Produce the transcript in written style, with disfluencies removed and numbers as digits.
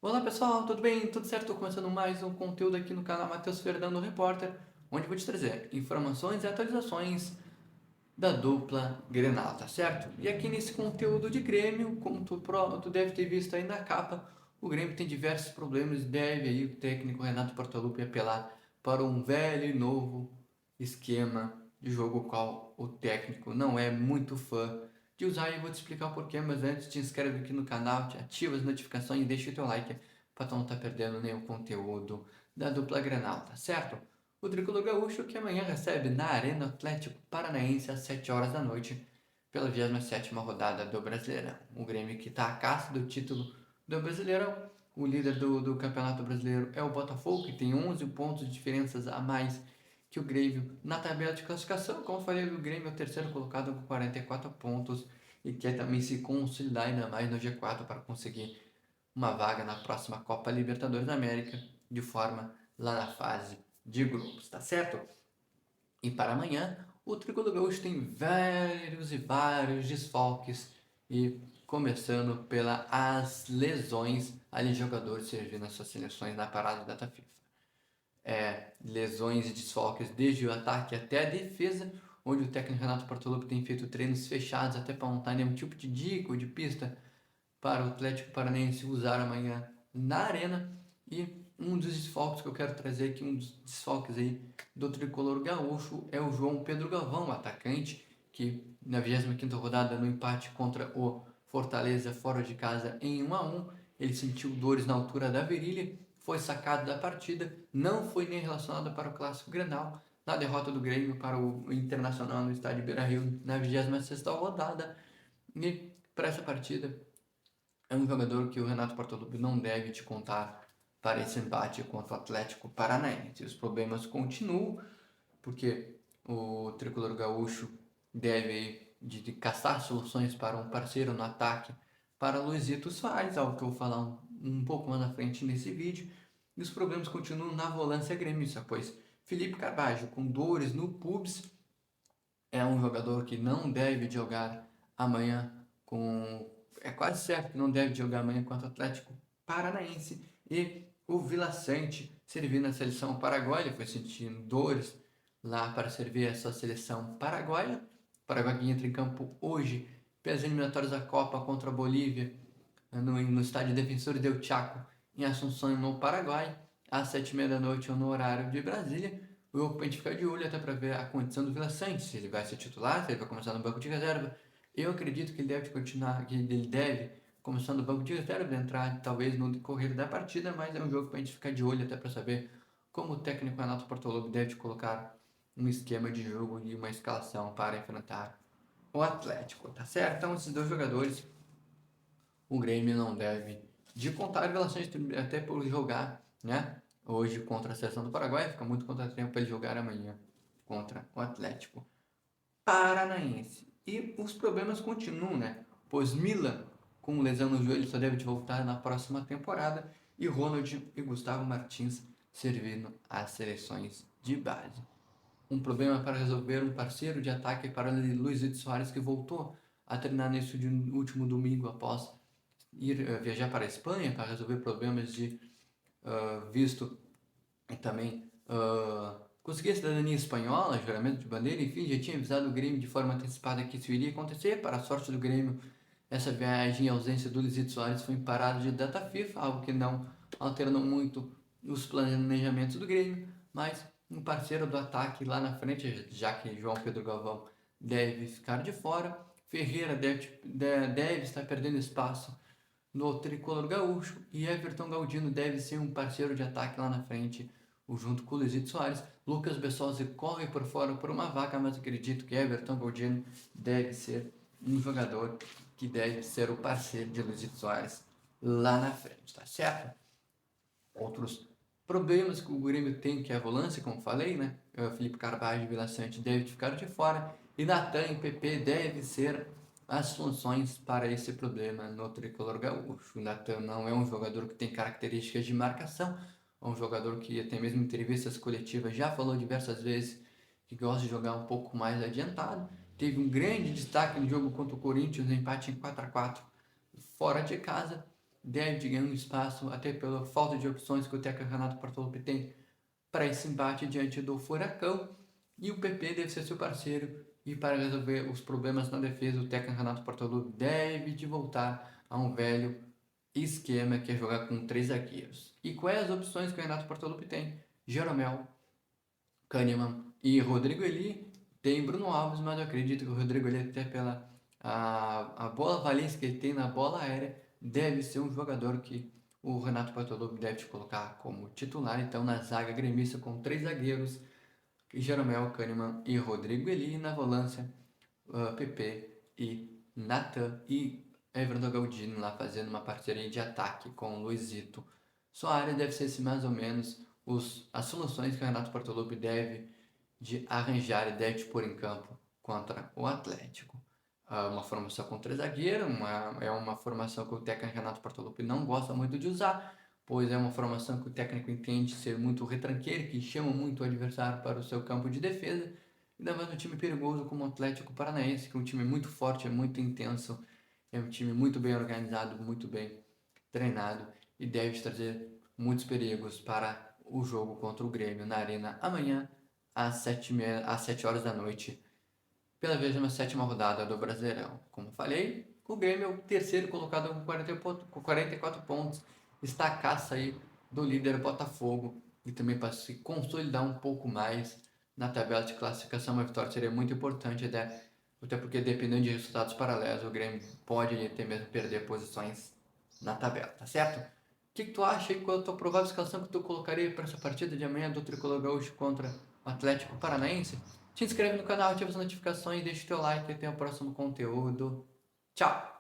Olá pessoal, tudo bem? Tudo certo? Estou começando mais um conteúdo aqui no canal Matheus Fernando Repórter, onde eu vou te trazer informações e atualizações da dupla Grenal, tá certo? E aqui nesse conteúdo de Grêmio, como tu deve ter visto aí na capa, o Grêmio tem diversos problemas, deve aí o técnico Renato Portaluppi apelar para um velho e novo esquema de jogo, qual o técnico não é muito fã de usar, e eu vou te explicar o porquê. Mas antes, te inscreve aqui no canal, te ativa as notificações e deixa o teu like para tu não estar perdendo nenhum conteúdo da dupla Grenal, tá certo? O Tricolor Gaúcho, que amanhã recebe na Arena Atlético Paranaense às 7 horas da noite pela 27ª rodada do Brasileirão. O Grêmio, que está à caça do título do Brasileirão. O líder do Campeonato Brasileiro é o Botafogo, que tem 11 pontos de diferenças a mais que o Grêmio na tabela de classificação. Como eu falei, o Grêmio é o terceiro colocado com 44 pontos e quer também se consolidar ainda mais no G4 para conseguir uma vaga na próxima Copa Libertadores da América, de forma lá na fase de grupos, tá certo? E para amanhã, o Tricolor Gaúcho tem vários e vários desfalques, e começando pelas lesões ali, jogadores servindo as suas seleções na parada da data FIFA. Lesões e desfalques desde o ataque até a defesa, onde o técnico Renato Portaluppi tem feito treinos fechados até para não dar nenhum tipo de dica ou de pista para o Atlético Paranaense usar amanhã na Arena. E um dos desfalques que eu quero trazer aqui, um dos desfalques aí do Tricolor Gaúcho, é o João Pedro Galvão, o atacante, que na 25ª rodada, no empate contra o Fortaleza fora de casa em 1-1, ele sentiu dores na altura da virilha, foi sacado da partida, não foi nem relacionado para o Clássico Grenal, na derrota do Grêmio para o Internacional no estádio Beira-Rio na 26ª rodada. E para essa partida, é um jogador que o Renato Portaluppi não deve te contar para esse empate contra o Atlético Paranaense. Os problemas continuam, porque o tricolor gaúcho deve de caçar soluções para um parceiro no ataque para Luizito Soares, algo que eu vou falar um pouco mais na frente nesse vídeo. E os problemas continuam na volância gremista, pois Felipe Carvalho, com dores no pubis, é um jogador que não deve jogar amanhã com... É quase certo que não deve jogar amanhã contra o Atlético Paranaense. E o Vila Sante, servindo a seleção paraguaia, ele foi sentindo dores lá para servir essa seleção paraguaia. O Paraguai que entra em campo hoje pelas eliminatórias da Copa contra a Bolívia, no estádio Defensor del Chaco, em Assunção, no Paraguai, às 7h30 da noite, no horário de Brasília. A gente fica de olho até para ver a condição do Vila Sante, se ele vai ser titular, se ele vai começar no banco de reserva. Eu acredito que ele deve continuar, que ele deve começar no banco de reserva, entrar talvez no decorrer da partida, mas é um jogo para a gente ficar de olho até para saber como o técnico Renato Portaluppi deve colocar um esquema de jogo e uma escalação para enfrentar o Atlético, tá certo? Então esses dois jogadores o Grêmio não deve de contar relações, até por jogar, né? Hoje contra a seleção do Paraguai, fica muito contratempo para ele jogar amanhã contra o Atlético Paranaense. E os problemas continuam, né? Pois Milan, com lesão no joelho, só deve voltar na próxima temporada, e Ronald e Gustavo Martins servindo as seleções de base. Um problema para resolver, um parceiro de ataque para Luizito Soares, que voltou a treinar nesse último domingo após ir viajar para a Espanha para resolver problemas de visto, e também conseguir a cidadania espanhola, juramento de bandeira. Enfim, já tinha avisado o Grêmio de forma antecipada que isso iria acontecer. Para a sorte do Grêmio, essa viagem e ausência do Luizito Soares foi parada de data FIFA, algo que não alterou muito os planejamentos do Grêmio, mas um parceiro do ataque lá na frente, já que João Pedro Galvão deve ficar de fora. Ferreira deve estar perdendo espaço no tricolor gaúcho, e Everton Galdino deve ser um parceiro de ataque lá na frente, junto com o Luizito Soares. Lucas Bessosi corre por fora por uma vaca, mas acredito que Everton Galdino deve ser um jogador que deve ser o parceiro de Luizito Soares lá na frente, tá certo? Outros problemas que o Grêmio tem, que é a volância, como falei, né? Felipe Carvalho e Vila Sante devem ficar de fora, e Natan e PP devem ser as soluções para esse problema no tricolor gaúcho. O Natan não é um jogador que tem características de marcação, é um jogador que até mesmo em entrevistas coletivas já falou diversas vezes que gosta de jogar um pouco mais adiantado. Teve um grande destaque no jogo contra o Corinthians, no empate em 4-4 fora de casa, deve ganhar um espaço, até pela falta de opções que o técnico Renato Portaluppi tem para esse embate diante do Furacão. E o PP deve ser seu parceiro. E para resolver os problemas na defesa, o técnico Renato Portaluppi deve de voltar a um velho esquema, que é jogar com 3 zagueiros. E quais as opções que o Renato Portaluppi tem? Jeromel, Kahneman e Rodrigo Eli. Tem Bruno Alves, mas eu acredito que o Rodrigo Eli, até pela a bola valência que ele tem na bola aérea, deve ser um jogador que o Renato Portaluppi deve te colocar como titular. Então, na zaga gremista com 3 zagueiros, Jeromel, Kahneman e Rodrigo Eli. Na volância, PP e Nathan e Everton Galdino lá fazendo uma parceria de ataque com o Luizito Soares. Deve ser esse mais ou menos as soluções que o Renato Portaluppi deve de arranjar e deve pôr em campo contra o Atlético. Uma formação com 3 zagueiros, é uma formação que o técnico Renato Portaluppi não gosta muito de usar, pois é uma formação que o técnico entende ser muito retranqueiro, que chama muito o adversário para o seu campo de defesa, ainda mais um time perigoso como o Atlético Paranaense, que é um time muito forte, é muito intenso, é um time muito bem organizado, muito bem treinado e deve trazer muitos perigos para o jogo contra o Grêmio na Arena amanhã às 7 horas da noite, pela 27ª rodada do Brasileirão. Como falei, o Grêmio é o terceiro colocado com 44 pontos, está a caça aí do líder Botafogo, e também para se consolidar um pouco mais na tabela de classificação, uma vitória seria muito importante, até porque dependendo de resultados paralelos, o Grêmio pode até mesmo perder posições na tabela, tá certo? O que tu acha aí? Qual é a tua provável escalação que tu colocaria para essa partida de amanhã do Tricolor Gaúcho contra o Atlético Paranaense? Te inscreve no canal, ativa as notificações, deixa o teu like e até o próximo conteúdo. Tchau!